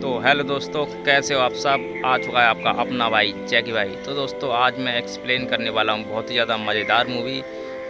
तो हेलो दोस्तों, कैसे हो आप सब। आ चुका है आपका अपना भाई जैकी भाई। तो दोस्तों आज मैं एक्सप्लेन करने वाला हूँ बहुत ही ज़्यादा मज़ेदार मूवी,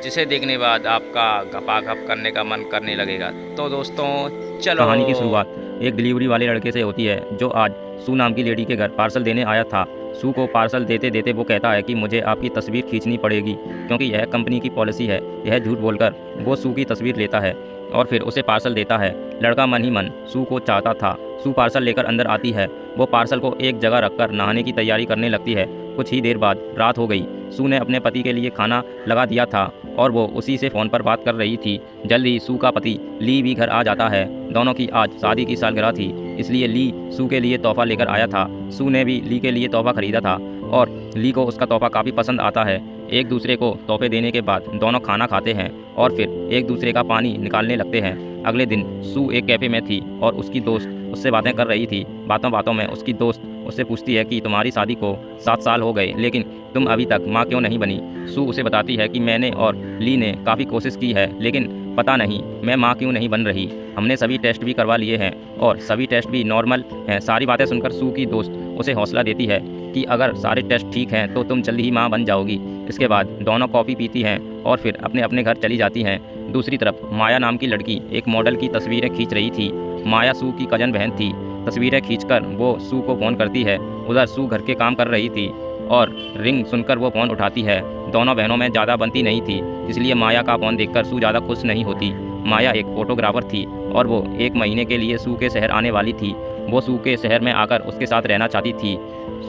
जिसे देखने के बाद आपका गपागप करने का मन करने लगेगा। तो दोस्तों चलो। कहानी की शुरुआत एक डिलीवरी वाले लड़के से होती है जो आज सू नाम की लेडी के घर पार्सल देने आया था। सू को पार्सल देते देते वो कहता है कि मुझे आपकी तस्वीर खींचनी पड़ेगी क्योंकि यह कंपनी की पॉलिसी है। यह झूठ बोलकर वो सू की तस्वीर लेता है और फिर उसे पार्सल देता है। लड़का मन ही मन सू को चाहता था। सू पार्सल लेकर अंदर आती है। वो पार्सल को एक जगह रखकर नहाने की तैयारी करने लगती है। कुछ ही देर बाद रात हो गई। सू ने अपने पति के लिए खाना लगा दिया था और वो उसी से फ़ोन पर बात कर रही थी। जल्द ही सू का पति ली भी घर आ जाता है। दोनों की आज शादी की सालगिरह थी, इसलिए ली सू के लिए तोहफा लेकर आया था। सू ने भी ली के लिए तोहफा खरीदा था और ली को उसका तोहफा काफ़ी पसंद आता है। एक दूसरे को तोहफे देने के बाद दोनों खाना खाते हैं और फिर एक दूसरे का पानी निकालने लगते हैं। अगले दिन सू एक कैफ़े में थी और उसकी दोस्त उससे बातें कर रही थी। बातों बातों में उसकी दोस्त उससे पूछती है कि तुम्हारी शादी को 7 साल हो गए लेकिन तुम अभी तक माँ क्यों नहीं बनी। सू उसे बताती है कि मैंने और ली ने काफ़ी कोशिश की है लेकिन पता नहीं मैं माँ क्यों नहीं बन रही। हमने सभी टेस्ट भी करवा लिए हैं और सभी टेस्ट भी नॉर्मल हैं। सारी बातें सुनकर सू की दोस्त उसे हौसला देती है कि अगर सारे टेस्ट ठीक हैं तो तुम जल्दी ही माँ बन जाओगी। इसके बाद दोनों कॉफ़ी पीती हैं और फिर अपने अपने घर चली जाती हैं। दूसरी तरफ माया नाम की लड़की एक मॉडल की तस्वीरें खींच रही थी। माया सू की कजन बहन थी। तस्वीरें खींचकर वो सू को फ़ोन करती है। उधर सू घर के काम कर रही थी और रिंग सुनकर वो फ़ोन उठाती है। दोनों बहनों में ज़्यादा बनती नहीं थी, इसलिए माया का फ़ोन देखकर सू ज़्यादा खुश नहीं होती। माया एक फ़ोटोग्राफ़र थी और वो 1 महीने के लिए सू के शहर आने वाली थी। वो सू के शहर में आकर उसके साथ रहना चाहती थी।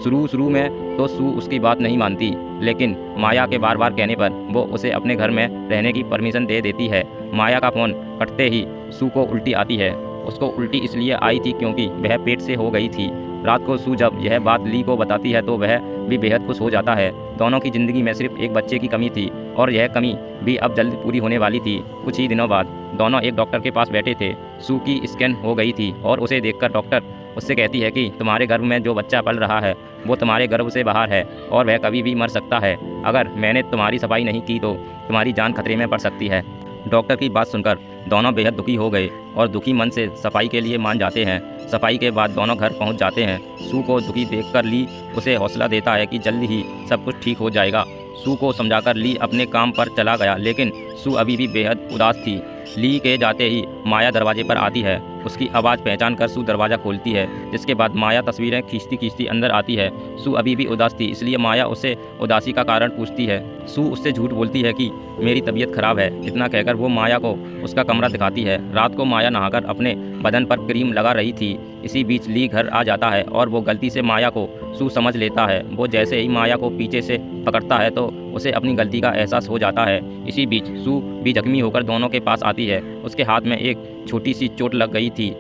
शुरू में तो सू उसकी बात नहीं मानती, लेकिन माया के बार बार कहने पर वो उसे अपने घर में रहने की परमिशन दे देती है। माया का फ़ोन कटते ही सू को उल्टी आती है। उसको उल्टी इसलिए आई थी क्योंकि वह पेट से हो गई थी। रात को सू जब यह बात ली को बताती है तो वह भी बेहद खुश हो जाता है। दोनों की ज़िंदगी में सिर्फ एक बच्चे की कमी थी और यह कमी भी अब जल्द पूरी होने वाली थी। कुछ ही दिनों बाद दोनों एक डॉक्टर के पास बैठे थे। सू की स्कैन हो गई थी और उसे देखकर डॉक्टर उससे कहती है कि तुम्हारे गर्भ में जो बच्चा पल रहा है वो तुम्हारे गर्भ से बाहर है और वह कभी भी मर सकता है। अगर मैंने तुम्हारी सफाई नहीं की तो तुम्हारी जान खतरे में पड़ सकती है। डॉक्टर की बात सुनकर दोनों बेहद दुखी हो गए और दुखी मन से सफाई के लिए मान जाते हैं। सफाई के बाद दोनों घर पहुंच जाते हैं। सू को दुखी देखकर ली उसे हौसला देता है कि जल्द ही सब कुछ ठीक हो जाएगा। सू को समझाकर ली अपने काम पर चला गया, लेकिन सू अभी भी बेहद उदास थी। ली के जाते ही माया दरवाजे पर आती है। उसकी आवाज़ पहचान कर सू दरवाज़ा खोलती है, जिसके बाद माया तस्वीरें खींचती खींचती अंदर आती है। सू अभी भी उदास थी, इसलिए माया उससे उदासी का कारण पूछती है। सू उससे झूठ बोलती है कि मेरी तबीयत खराब है। इतना कहकर वो माया को उसका कमरा दिखाती है। रात को माया नहाकर अपने बदन पर क्रीम लगा रही थी। इसी बीच ली घर आ जाता है और वो गलती से माया को सू समझ लेता है। वो जैसे ही माया को पीछे से पकड़ता है तो उसे अपनी गलती का एहसास हो जाता है। इसी बीच सू भी जख्मी होकर दोनों के पास आती है। उसके हाथ में एक छोटी सी चोट लग गई थी।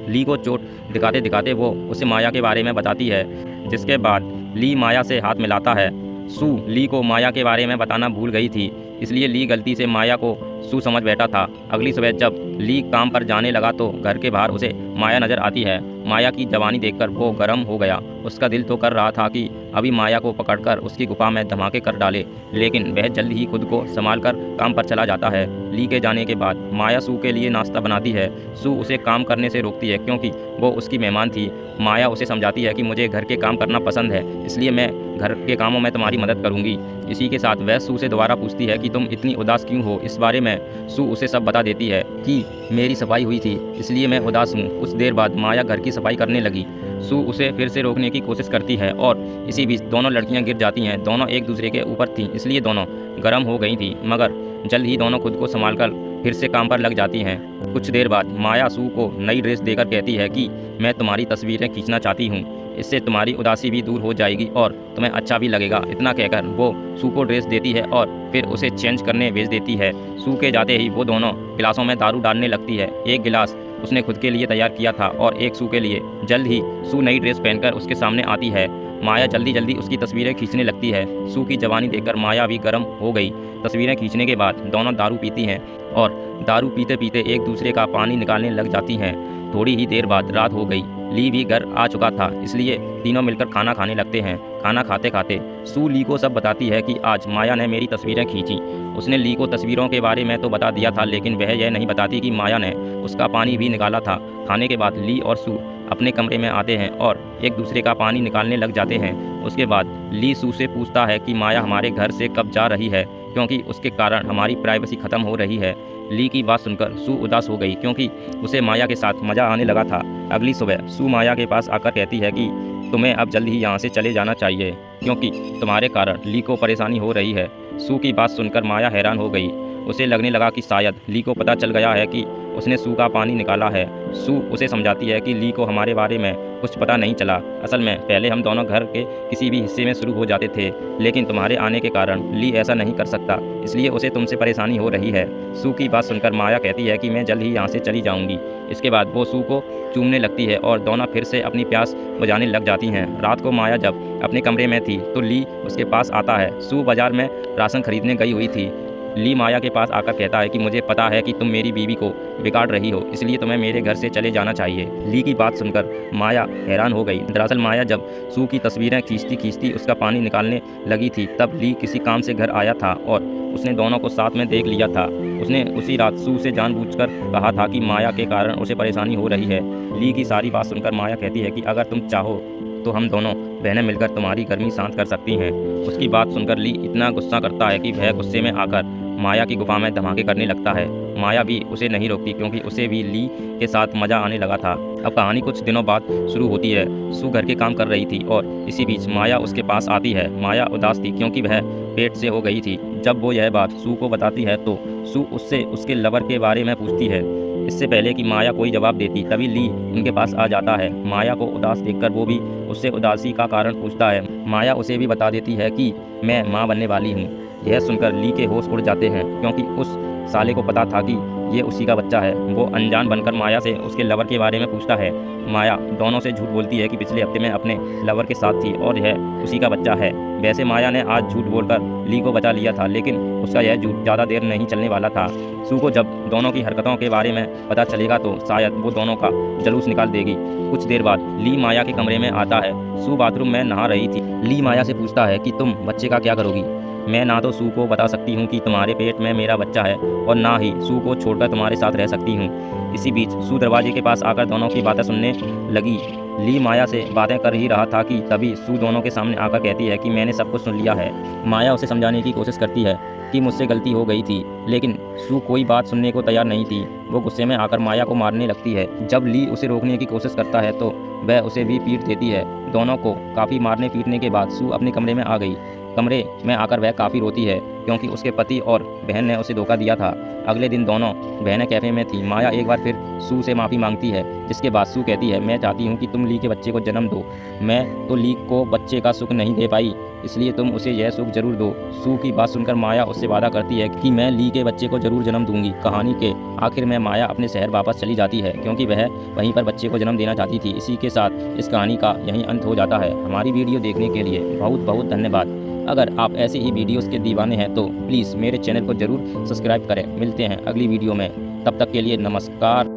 ली को चोट दिखाते दिखाते वो उसे माया के बारे में बताती है, जिसके बाद ली माया से हाथ मिलाता है। सू ली को माया के बारे में बताना भूल गई थी, इसलिए ली गलती से माया को सू समझ बैठा था। अगली सुबह जब ली काम पर जाने लगा तो घर के बाहर उसे माया नज़र आती है। माया की जवानी देखकर वो गर्म हो गया। उसका दिल तो कर रहा था कि अभी माया को पकड़कर उसकी गुफा में धमाके कर डाले, लेकिन वह जल्द ही खुद को संभाल कर काम पर चला जाता है। ली के जाने के बाद माया सू के लिए नाश्ता बनाती है। सू उसे काम करने से रोकती है क्योंकि वो उसकी मेहमान थी। माया उसे समझाती है कि मुझे घर के काम करना पसंद है, इसलिए मैं घर के कामों में तुम्हारी मदद करूंगी। इसी के साथ वह सू से दोबारा पूछती है कि तुम इतनी उदास क्यों हो। इस बारे में सू उसे सब बता देती है कि मेरी सफाई हुई थी, इसलिए मैं उदास हूँ। कुछ देर बाद माया घर की सफाई करने लगी। सू उसे फिर से रोकने की कोशिश करती है और इसी बीच दोनों लड़कियां गिर जाती हैं। दोनों एक दूसरे के ऊपर थीं, इसलिए दोनों गर्म हो गई थी, मगर जल्द ही दोनों खुद को संभालकर फिर से काम पर लग जाती हैं। कुछ देर बाद माया सू को नई ड्रेस देकर कहती है कि मैं तुम्हारी तस्वीरें खींचना चाहती हूँ, इससे तुम्हारी उदासी भी दूर हो जाएगी और तुम्हें अच्छा भी लगेगा। इतना कहकर वो सू को ड्रेस देती है और फिर उसे चेंज करने भेज देती है। सू के जाते ही वो दोनों गिलासों में दारू डालने लगती है। एक गिलास उसने खुद के लिए तैयार किया था और एक सू के लिए। जल्द ही सू नई ड्रेस पहनकर उसके सामने आती है। माया जल्दी जल्दी उसकी तस्वीरें खींचने लगती है। सू की जवानी देखकर माया भी गर्म हो गई। तस्वीरें खींचने के बाद दोनों दारू पीती हैं और दारू पीते पीते एक दूसरे का पानी निकालने लग जाती हैं। थोड़ी ही देर बाद रात हो गई। ली भी घर आ चुका था, इसलिए तीनों मिलकर खाना खाने लगते हैं। खाना खाते खाते सू ली को सब बताती है कि आज माया ने मेरी तस्वीरें खींची। उसने ली को तस्वीरों के बारे में तो बता दिया था, लेकिन वह यह नहीं बताती कि माया ने उसका पानी भी निकाला था। खाने के बाद ली और सू अपने कमरे में आते हैं और एक दूसरे का पानी निकालने लग जाते हैं। उसके बाद ली सू से पूछता है कि माया हमारे घर से कब जा रही है, क्योंकि उसके कारण हमारी प्राइवेसी ख़त्म हो रही है। ली की बात सुनकर सू उदास हो गई, क्योंकि उसे माया के साथ मज़ा आने लगा था। अगली सुबह सू माया के पास आकर कहती है कि तुम्हें अब जल्द ही यहाँ से चले जाना चाहिए, क्योंकि तुम्हारे कारण ली को परेशानी हो रही है। सू की बात सुनकर माया हैरान हो गई। उसे लगने लगा कि शायद ली को पता चल गया है कि उसने सू का पानी निकाला है। सू उसे समझाती है कि ली को हमारे बारे में कुछ पता नहीं चला। असल में पहले हम दोनों घर के किसी भी हिस्से में शुरू हो जाते थे, लेकिन तुम्हारे आने के कारण ली ऐसा नहीं कर सकता, इसलिए उसे तुमसे परेशानी हो रही है। सू की बात सुनकर माया कहती है कि मैं जल्द ही यहाँ से चली जाऊँगी। इसके बाद वो सू को चूमने लगती है और दोनों फिर से अपनी प्यास बुझाने लग जाती हैं। रात को माया जब अपने कमरे में थी तो ली उसके पास आता है। सू बाजार में राशन खरीदने गई हुई थी। ली माया के पास आकर कहता है कि मुझे पता है कि तुम मेरी बीवी को बिगाड़ रही हो, इसलिए तुम्हें मेरे घर से चले जाना चाहिए। ली की बात सुनकर माया हैरान हो गई। दरअसल माया जब सू की तस्वीरें खींचती खींचती उसका पानी निकालने लगी थी, तब ली किसी काम से घर आया था और उसने दोनों को साथ में देख लिया था। उसने उसी रात सू से जानबूझकर कहा था कि माया के कारण उसे परेशानी हो रही है। ली की सारी बात सुनकर माया कहती है कि अगर तुम चाहो तो हम दोनों बहनें मिलकर तुम्हारी गर्मी शांत कर सकती हैं। उसकी बात सुनकर ली इतना गुस्सा करता है कि वह गुस्से में आकर माया की गुफा में धमाके करने लगता है। माया भी उसे नहीं रोकती, क्योंकि उसे भी ली के साथ मज़ा आने लगा था। अब कहानी कुछ दिनों बाद शुरू होती है। सू घर के काम कर रही थी और इसी बीच माया उसके पास आती है। माया उदास थी, क्योंकि वह पेट से हो गई थी। जब वो यह बात सू को बताती है तो सू उससे उसके लवर के बारे में पूछती है। इससे पहले कि माया कोई जवाब देती, तभी ली उनके पास आ जाता है। माया को उदास देखकर वो भी उससे उदासी का कारण पूछता है। माया उसे भी बता देती है कि मैं माँ बनने वाली हूँ। यह सुनकर ली के होश उड़ जाते हैं, क्योंकि उस साले को पता था कि ये उसी का बच्चा है। वो अनजान बनकर माया से उसके लवर के बारे में पूछता है। माया दोनों से झूठ बोलती है कि पिछले हफ्ते में अपने लवर के साथ थी और यह उसी का बच्चा है। वैसे माया ने आज झूठ बोलकर ली को बचा लिया था, लेकिन उसका यह झूठ ज़्यादा देर नहीं चलने वाला था। सू को जब दोनों की हरकतों के बारे में पता चलेगा तो शायद वो दोनों का जलूस निकाल देगी। कुछ देर बाद ली माया के कमरे में आता है। सू बाथरूम में नहा रही थी। ली माया से पूछता है कि तुम बच्चे का क्या करोगी। मैं ना तो सू को बता सकती हूँ कि तुम्हारे पेट में मेरा बच्चा है और ना ही सू को छोड़कर तुम्हारे साथ रह सकती हूँ। इसी बीच सू दरवाजे के पास आकर दोनों की बातें सुनने लगी। ली माया से बातें कर ही रहा था कि तभी सू दोनों के सामने आकर कहती है कि मैंने सब कुछ सुन लिया है। माया उसे समझाने की कोशिश करती है कि मुझसे गलती हो गई थी, लेकिन सू कोई बात सुनने को तैयार नहीं थी। वो गुस्से में आकर माया को मारने लगती है। जब ली उसे रोकने की कोशिश करता है तो वह उसे भी पीट देती है। दोनों को काफ़ी मारने पीटने के बाद सू अपने कमरे में आ गई। कमरे में आकर वह काफ़ी रोती है, क्योंकि उसके पति और बहन ने उसे धोखा दिया था। अगले दिन दोनों बहनें कैफ़े में थी। माया एक बार फिर सू से माफ़ी मांगती है, जिसके बाद सू कहती है मैं चाहती हूँ कि तुम ली के बच्चे को जन्म दो। मैं तो ली को बच्चे का सुख नहीं दे पाई, इसलिए तुम उसे यह सुख जरूर दो। सू की बात सुनकर माया उससे वादा करती है कि मैं ली के बच्चे को जरूर जन्म दूंगी। कहानी के आखिर में माया अपने शहर वापस चली जाती है, क्योंकि वह वहीं पर बच्चे को जन्म देना चाहती थी। इसी के साथ इस कहानी का यहीं अंत हो जाता है। हमारी वीडियो देखने के लिए बहुत बहुत धन्यवाद। अगर आप ऐसे ही वीडियोस के दीवाने हैं तो प्लीज़ मेरे चैनल को ज़रूर सब्सक्राइब करें। मिलते हैं अगली वीडियो में, तब तक के लिए नमस्कार।